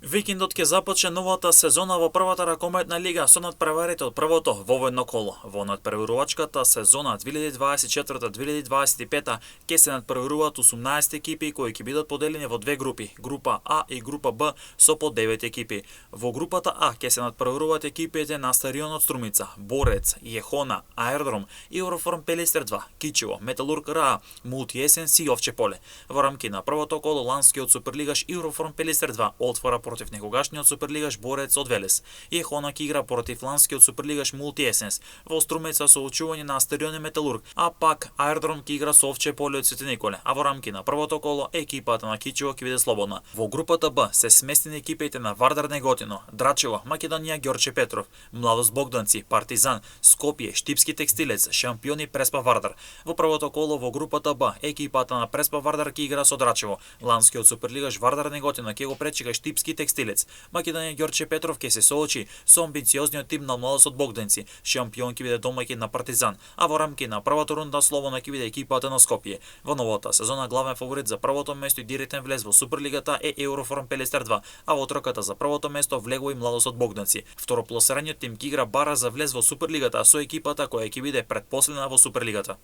Викиндот ќе започне новата сезона во првата ракометна лига со надпреварите од првото воведно коло. Во надпреварувачката сезона 2024-2025 ќе се надпреваруваат 18 екипи кои ќе бидат поделени во две групи, група А и група Б со по 9 екипи. Во групата А ќе се надпреваруваат екипите на Старионот Струмица, Борец, Јехона, Аеродром, Евроформ Пелистер 2, Кичево, Металург РА, Мултиесенс и Овче поле. Во рамки на првото коло ланскиот суперлигаш Евроформ Пелистер 2 отвора против некогашниот суперлигаш Борец од Велес. Јехона ќе игра против ланскиот суперлигаш Мултиесенс во Струмица со очување на Старион Металург, а пак Аеродром ќе игра со Овче поле од Свети Николе, а во рамки на првото коло екипата на Кичево ќе биде слободна. Во групата Б се сместени екипите на Вардар Неготино, Драчево, Македонија Ѓорче Петров, Младост Богданци, Партизан, Скопје, Штипски Текстилец, Шампиони Преспа Вардар. Во првото коло во групата Б екипата на Преспа Вардар ќе игра со Драчево. Ланскиот суперлигаш Вардар Неготино ќе го пречека Штипски Текстилец. Македонија Ѓорче Петров ќе се соочи со амбициозниот тим на Младост од Богданци. Шампион ќе биде домаќин на Партизан, а во рамки на првата рунда слободна ќе биде екипата на Скопје. Во новата сезона главен фаворит за првото место и директен влез во Суперлигата е Евроформ Пелистер 2, а во трката за првото место влегува и Младост од Богданци. Второпласираниот тим ќе игра бара за влез во Суперлигата со екипата која ќе биде предпоследна во Суперлигата.